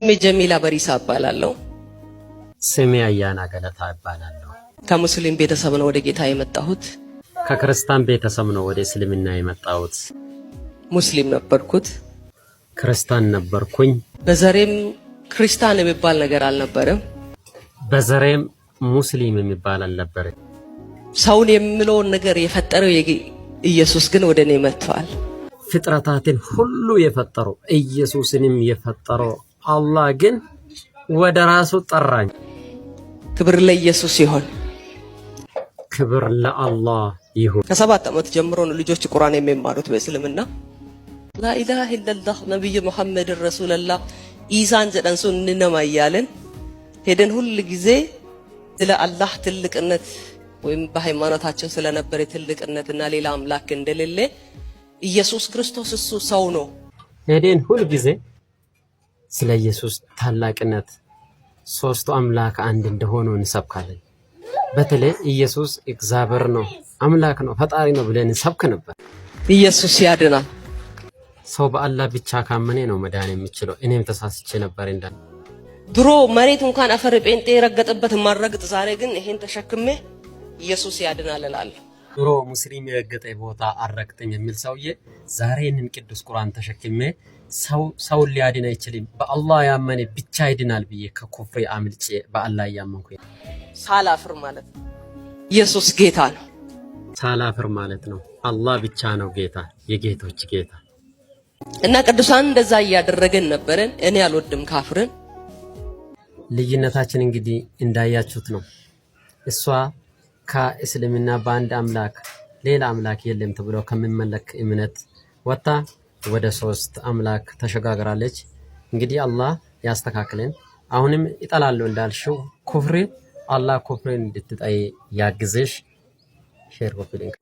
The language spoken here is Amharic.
ስሜ ጀሚላ በሪሳ እባላለሁ። ስሜ አያና ገለታ እባላለሁ። ከሙስሊም ቤተሰብ ነው ወደ ጌታ የመጣሁት። ከክርስቲያን ቤተሰብ ነው ወደ እስልምና የመጣሁት። ሙስሊም ነበርኩት፣ ክርስቲያን ነበርኩኝ። በዘሬም ክርስቲያን የሚባል ነገር አልነበረም። በዘሬም ሙስሊም የሚባል አልነበረም። ሰውን የሚለውን ነገር የፈጠረው ኢየሱስ ግን ወደ እኔ መጥቷል። ፍጥረታትን ሁሉ የፈጠረው ኢየሱስንም የፈጠረው አላህ ግን ወደ ራሱ ጠራኝ። ክብር ለኢየሱስ ይሁን። ክብር ለአላህ ይሁን። ከ7 ዓመት ጀምሮ ነው ልጆች ቁርአን የሚማሩት በእስልምና። ላኢላሃ ኢለላህ ነብዩ መሐመድ ረሱላህ ኢሳን ዘደንሱ እንነማ እያለን ሄደን ሁሉ ጊዜ ስለ አላህ ትልቅነት ወይም በሃይማኖታቸው ስለነበረ ትልቅነትና ሌላ አምላክ እንደሌለ ኢየሱስ ክርስቶስ እሱ ሰው ነው ሄደን ሁሉ ጊዜ ስለ ኢየሱስ ታላቅነት ሶስቱ አምላክ አንድ እንደሆኑ እንሰብካለን። በተለይ ኢየሱስ እግዚአብሔር ነው፣ አምላክ ነው፣ ፈጣሪ ነው ብለን እንሰብክ ነበር። ኢየሱስ ያድናል። ሰው በአላህ ብቻ ካመነ ነው መዳን የሚችለው። እኔም ተሳስቼ ነበር እንዳል ድሮ መሬት እንኳን አፈር ጴንጤ የረገጠበት ማረግጥ፣ ዛሬ ግን ይሄን ተሸክሜ ኢየሱስ ያድናል እላለሁ። ድሮ ሙስሊም የረገጠ ቦታ አረግጠኝ የሚል ሰውዬ ዛሬ ይህንን ቅዱስ ቁርአን ተሸክሜ ሰው ሊያድን አይችልም በአላህ ያመነ ብቻ ይድናል ብዬ ከኩፍር አምልጬ በአላህ ያመንኩ ሳላፍር ማለት ነው። ኢየሱስ ጌታ ነው። ሳላፍር ማለት ነው። አላህ ብቻ ነው ጌታ፣ የጌቶች ጌታ። እና ቅዱሳን እንደዛ እያደረገን ነበረን። እኔ አልወድም ካፍርን። ልዩነታችን እንግዲህ እንዳያችሁት ነው። እሷ ከእስልምና በአንድ አምላክ ሌላ አምላክ የለም ተብሎ ከሚመለክ እምነት ወጣ ወደ 3 አምላክ ተሸጋግራለች። እንግዲህ አላህ ያስተካክለን። አሁንም ይጠላሉ እንዳልሽው ኩፍርን፣ አላህ ኩፍርን እንድትጠይ ያግዝሽ። ሼር ኮፒ ሊንክ